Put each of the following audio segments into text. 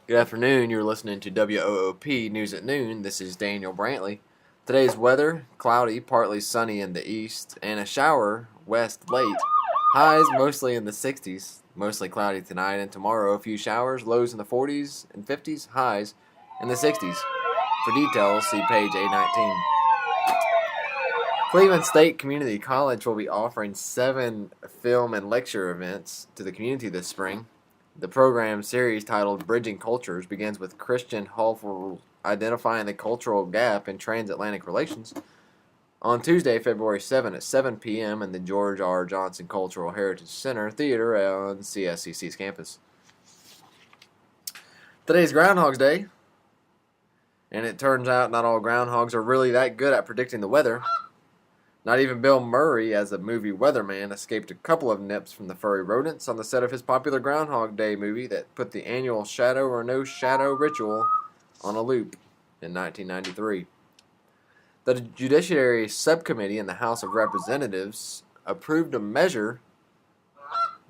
Good afternoon. You're listening to WOOP News at Noon. This is Daniel Brantley. Today's weather, cloudy, partly sunny in the east, and a shower west late. Highs mostly in the 60s, mostly cloudy tonight and tomorrow. A few showers, lows in the 40s and 50s, highs in the 60s. For details, see page 819. Cleveland State Community College will be offering 7 film and lecture events to the community this spring. The program series titled Bridging Cultures begins with Christian Hoffer identifying the cultural gap in transatlantic relations on Tuesday, February 7 at 7 p.m. in the George R. Johnson Cultural Heritage Center Theater on CSCC's campus. Today's Groundhog's Day, and it turns out not all groundhogs are really that good at predicting the weather. Not even Bill Murray, as a movie weatherman, escaped a couple of nips from the furry rodents on the set of his popular Groundhog Day movie that put the annual shadow or no shadow ritual on a loop in 1993. The Judiciary Subcommittee in the House of Representatives approved a measure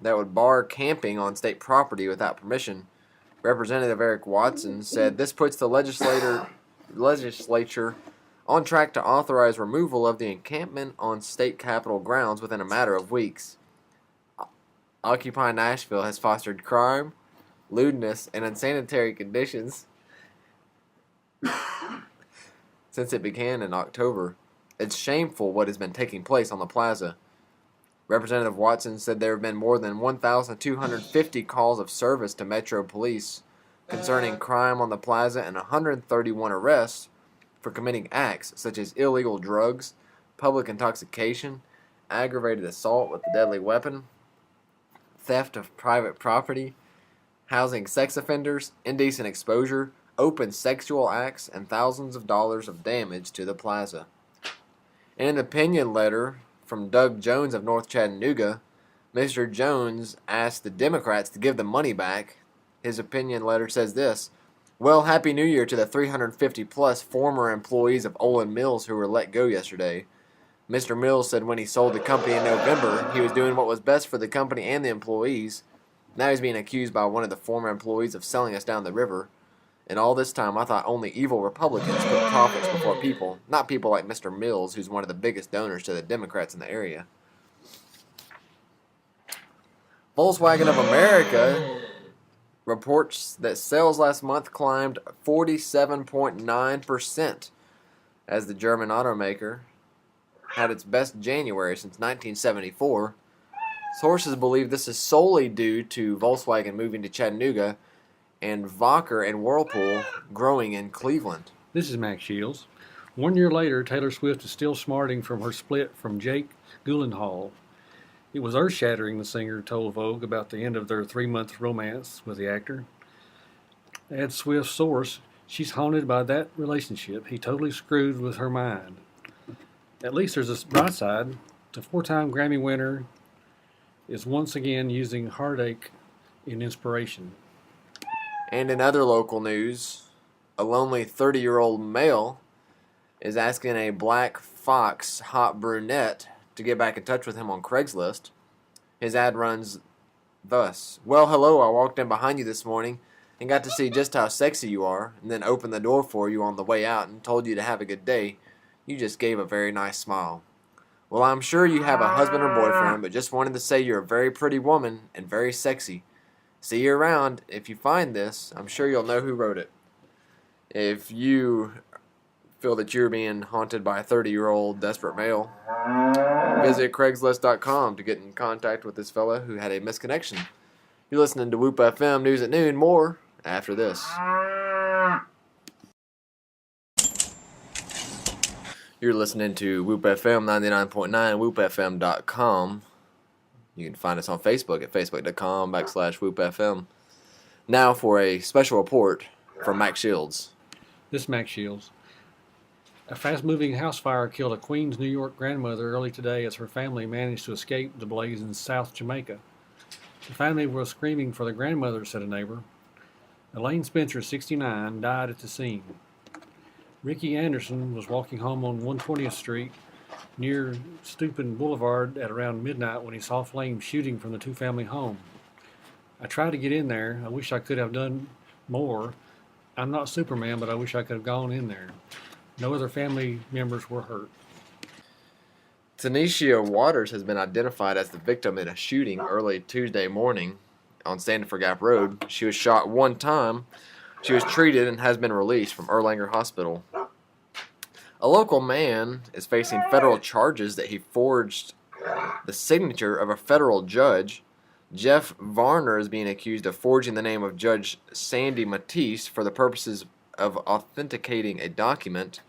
that would bar camping on state property without permission. Representative Eric Watson said this puts the legislature on track to authorize removal of the encampment on state capitol grounds within a matter of weeks. Occupy Nashville has fostered crime, lewdness, and unsanitary conditions since it began in October. It's shameful what has been taking place on the plaza. Representative Watson said there have been more than 1,250 calls of service to Metro Police concerning crime on the plaza and 131 arrests for committing acts such as illegal drugs, public intoxication, aggravated assault with a deadly weapon, theft of private property, housing sex offenders, indecent exposure, open sexual acts, and thousands of dollars of damage to the plaza. In an opinion letter from Doug Jones of North Chattanooga, Mr. Jones asked the Democrats to give the money back. His opinion letter says this: "Well, Happy New Year to the 350-plus former employees of Olin Mills who were let go yesterday. Mr. Mills said when he sold the company in November, he was doing what was best for the company and the employees. Now he's being accused by one of the former employees of selling us down the river. And all this time, I thought only evil Republicans put profits before people, not people like Mr. Mills, who's one of the biggest donors to the Democrats in the area." Volkswagen of America reports that sales last month climbed 47.9% as the German automaker had its best January since 1974. Sources believe this is solely due to Volkswagen moving to Chattanooga and Wacker and Whirlpool growing in Cleveland. This is Mack Shields. 1 year later, Taylor Swift is still smarting from her split from Jake Gyllenhaal. It was earth-shattering, the singer told Vogue about the end of their 3-month romance with the actor. Adds Swift's source, she's haunted by that relationship. He totally screwed with her mind. At least there's a bright side. The 4-time Grammy winner is once again using heartache in inspiration. And in other local news, a lonely 30-year-old male is asking a black fox hot brunette to get back in touch with him on Craigslist. His ad runs thus: "Well, hello, I walked in behind you this morning and got to see just how sexy you are, and then opened the door for you on the way out and told you to have a good day. You just gave a very nice smile. Well, I'm sure you have a husband or boyfriend, but just wanted to say you're a very pretty woman and very sexy. See you around. If you find this, I'm sure you'll know who wrote it." If you feel that you're being haunted by a 30-year-old desperate male, visit Craigslist.com to get in contact with this fella who had a misconnection. You're listening to Whoop FM News at Noon. More after this. You're listening to Whoop FM 99.9, whoopfm.com. You can find us on Facebook at facebook.com/whoopfm. Now for a special report from Mack Shields. This is Mack Shields. A fast-moving house fire killed a Queens, New York grandmother early today as her family managed to escape the blaze in South Jamaica. The family was screaming for the grandmother, said a neighbor. Elaine Spencer, 69, died at the scene. Ricky Anderson was walking home on 120th Street near Steuben Boulevard at around midnight when he saw flames shooting from the two-family home. "I tried to get in there. I wish I could have done more. I'm not Superman, but I wish I could have gone in there. No other family members were hurt. Tanisha Waters has been identified as the victim in a shooting early Tuesday morning on Standiford Gap Road. She was shot one time. She was treated and has been released from Erlanger Hospital. A local man is facing federal charges that he forged the signature of a federal judge. Jeff Varner is being accused of forging the name of Judge Sandy Matisse for the purposes of authenticating a document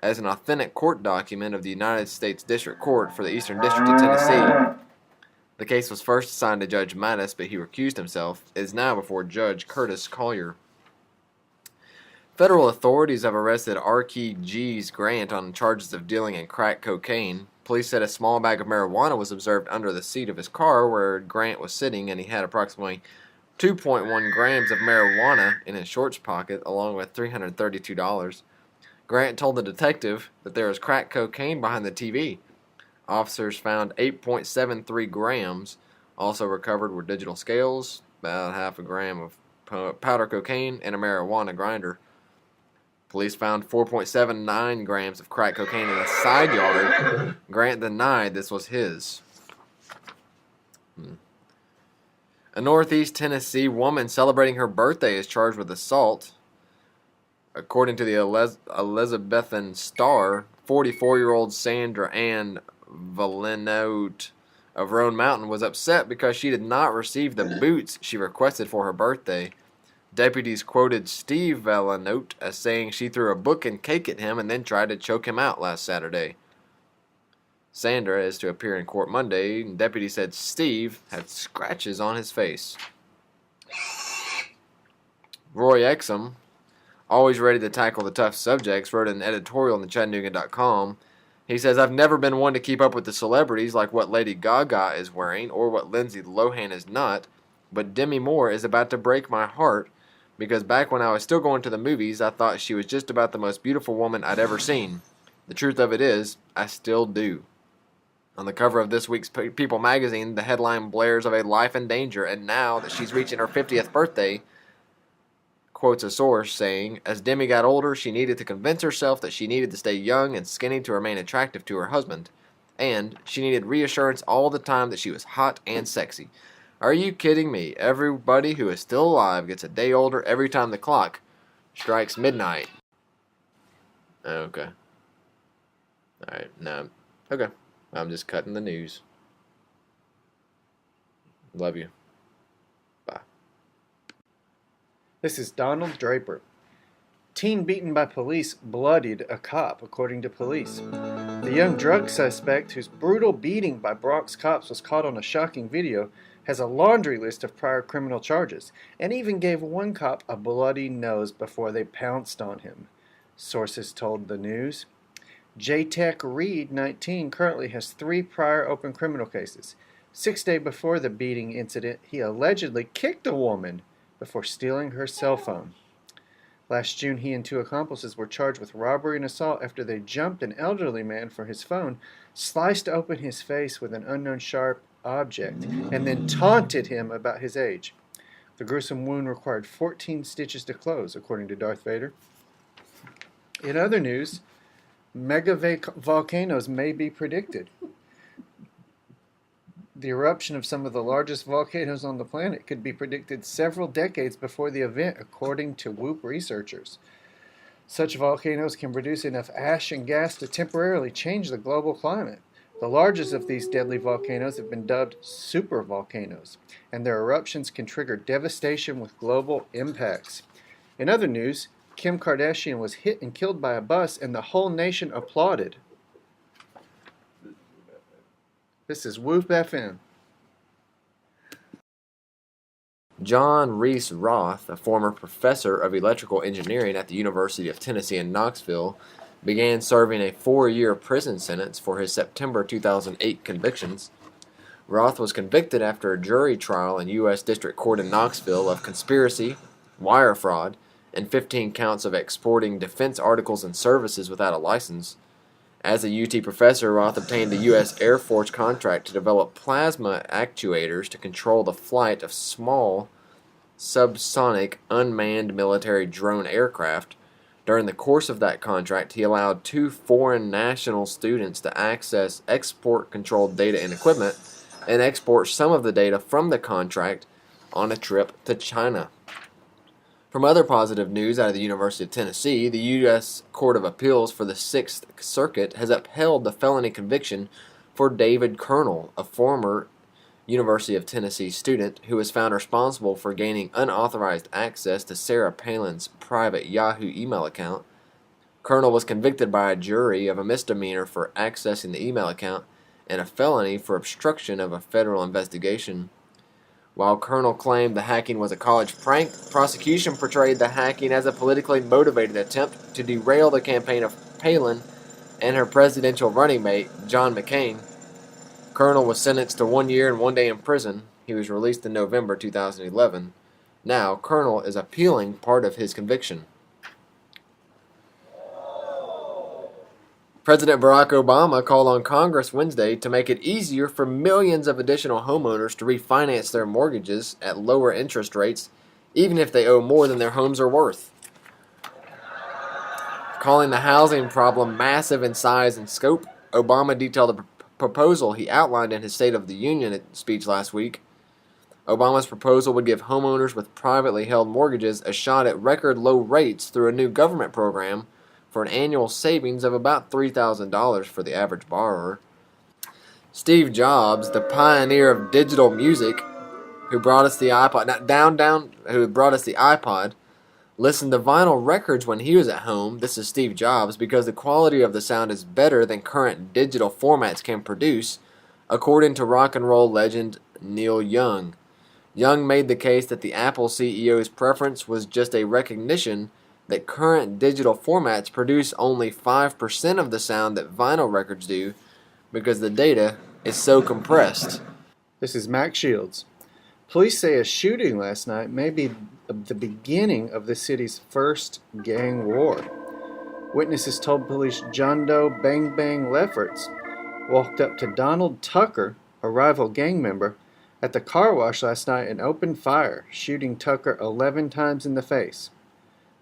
as an authentic court document of the United States District Court for the Eastern District of Tennessee. The case was first assigned to Judge Mattis, but he recused himself. It is now before Judge Curtis Collier. Federal authorities have arrested R.K. G's Grant on charges of dealing in crack cocaine. Police said a small bag of marijuana was observed under the seat of his car where Grant was sitting, and he had approximately 2.1 grams of marijuana in his shorts pocket, along with $332. Grant told the detective that there was crack cocaine behind the TV. Officers found 8.73 grams. Also recovered were digital scales, about half a gram of powder cocaine, and a marijuana grinder. Police found 4.79 grams of crack cocaine in a side yard. Grant denied this was his. A Northeast Tennessee woman celebrating her birthday is charged with assault. According to the Elizabethan Star, 44-year-old Sandra Ann Valenote of Roan Mountain was upset because she did not receive the boots she requested for her birthday. Deputies quoted Steve Valenote as saying she threw a book and cake at him and then tried to choke him out last Saturday. Sandra is to appear in court Monday, and deputies said Steve had scratches on his face. Roy Exum, always ready to tackle the tough subjects, wrote an editorial in the Chattanooga.com. He says, I've never been one to keep up with the celebrities like what Lady Gaga is wearing or what Lindsay Lohan is not, but Demi Moore is about to break my heart because back when I was still going to the movies, I thought she was just about the most beautiful woman I'd ever seen. The truth of it is, I still do. On the cover of this week's People magazine, the headline blares of a life in danger, and now that she's reaching her 50th birthday, quotes a source saying, as Demi got older, she needed to convince herself that she needed to stay young and skinny to remain attractive to her husband, and she needed reassurance all the time that she was hot and sexy. Are you kidding me? Everybody who is still alive gets a day older every time the clock strikes midnight. Okay. Alright, no. Okay. I'm just cutting the news. Love you. Bye. This is Donald Draper. Teen beaten by police bloodied a cop, according to police. The young drug suspect, whose brutal beating by Bronx cops was caught on a shocking video, has a laundry list of prior criminal charges, and even gave one cop a bloody nose before they pounced on him, sources told the news. J-Tech Reed, 19, currently has 3 prior open criminal cases. 6 days before the beating incident, he allegedly kicked a woman before stealing her cell phone. Last June, he and 2 accomplices were charged with robbery and assault after they jumped an elderly man for his phone, sliced open his face with an unknown sharp object, and then taunted him about his age. The gruesome wound required 14 stitches to close, according to Darth Vader. In other news, mega volcanoes may be predicted. The eruption of some of the largest volcanoes on the planet could be predicted several decades before the event, according to WHOOP researchers. Such volcanoes can produce enough ash and gas to temporarily change the global climate. The largest of these deadly volcanoes have been dubbed supervolcanoes, and their eruptions can trigger devastation with global impacts. In other news, Kim Kardashian was hit and killed by a bus, and the whole nation applauded. This is Whoop FM. John Reese Roth, a former professor of electrical engineering at the University of Tennessee in Knoxville, began serving a 4-year prison sentence for his September 2008 convictions. Roth was convicted after a jury trial in U.S. District Court in Knoxville of conspiracy, wire fraud, and 15 counts of exporting defense articles and services without a license. As a UT professor, Roth obtained a U.S. Air Force contract to develop plasma actuators to control the flight of small subsonic unmanned military drone aircraft. During the course of that contract, he allowed 2 foreign national students to access export-controlled data and equipment and export some of the data from the contract on a trip to China. From other positive news out of the University of Tennessee, the U.S. Court of Appeals for the 6th Circuit has upheld the felony conviction for David Colonel, a former University of Tennessee student who was found responsible for gaining unauthorized access to Sarah Palin's private Yahoo email account. Colonel was convicted by a jury of a misdemeanor for accessing the email account and a felony for obstruction of a federal investigation. While Colonel claimed the hacking was a college prank, prosecution portrayed the hacking as a politically motivated attempt to derail the campaign of Palin and her presidential running mate, John McCain. Colonel was sentenced to 1 year and 1 day in prison. He was released in November 2011. Now, Colonel is appealing part of his conviction. President Barack Obama called on Congress Wednesday to make it easier for millions of additional homeowners to refinance their mortgages at lower interest rates, even if they owe more than their homes are worth. Calling the housing problem massive in size and scope, Obama detailed a proposal he outlined in his State of the Union speech last week. Obama's proposal would give homeowners with privately held mortgages a shot at record low rates through a new government program for an annual savings of about $3,000 for the average borrower. Steve Jobs, the pioneer of digital music, who brought us the iPod, listened to vinyl records when he was at home. This is Steve Jobs, because the quality of the sound is better than current digital formats can produce, according to rock and roll legend Neil Young. Young made the case that the Apple CEO's preference was just a recognition that current digital formats produce only 5% of the sound that vinyl records do because the data is so compressed. This is Mack Shields. Police say a shooting last night may be the beginning of the city's first gang war. Witnesses told police John Doe Bang Bang Lefferts walked up to Donald Tucker, a rival gang member, at the car wash last night and opened fire, shooting Tucker 11 times in the face.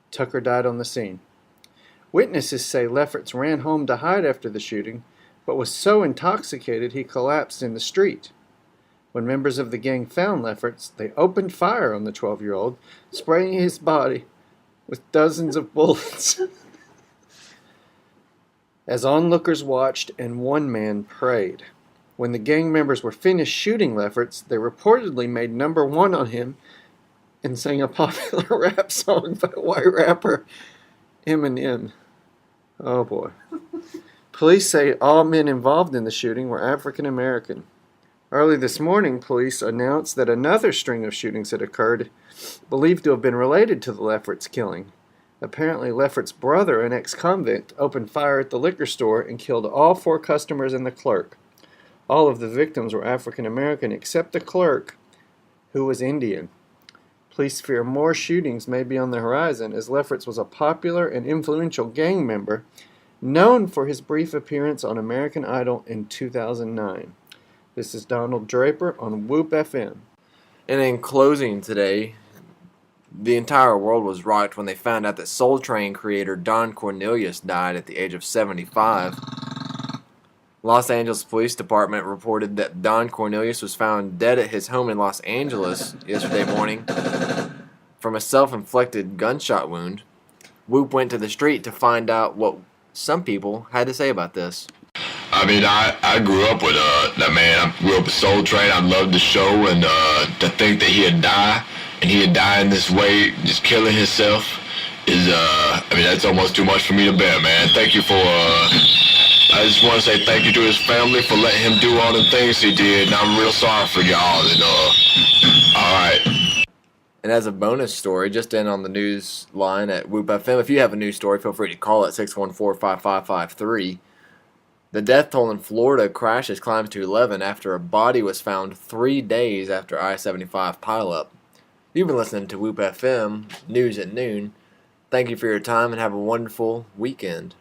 Tucker died on the scene. Witnesses say Lefferts ran home to hide after the shooting, but was so intoxicated he collapsed in the street. When members of the gang found Lefferts, they opened fire on the 12-year-old, spraying his body with dozens of bullets. As onlookers watched and one man prayed. When the gang members were finished shooting Lefferts, they reportedly made number one on him and sang a popular rap song by white rapper Eminem. Oh boy. Police say all men involved in the shooting were African American. Early this morning, police announced that another string of shootings had occurred, believed to have been related to the Lefferts killing. Apparently, Lefferts' brother, an ex-convict, opened fire at the liquor store and killed all 4 customers and the clerk. All of the victims were African American except the clerk, who was Indian. Police fear more shootings may be on the horizon, as Lefferts was a popular and influential gang member, known for his brief appearance on American Idol in 2009. This is Donald Draper on Whoop FM. And in closing today, the entire world was rocked when they found out that Soul Train creator Don Cornelius died at the age of 75. Los Angeles Police Department reported that Don Cornelius was found dead at his home in Los Angeles yesterday morning from a self-inflicted gunshot wound. Whoop went to the street to find out what some people had to say about this. I mean, I grew up with that man. I grew up with Soul Train. I loved the show, and to think that he'd die in this way, just killing himself, is I mean, that's almost too much for me to bear, man. Thank you for I just want to say thank you to his family for letting him do all the things he did, and I'm real sorry for y'all. And all right. And as a bonus story, just in on the news line at Whoop FM, if you have a news story, feel free to call at 614-5553. The death toll in Florida crashes climbs to 11 after a body was found 3 days after I-75 pileup. You've been listening to Whoop FM, News at Noon. Thank you for your time and have a wonderful weekend.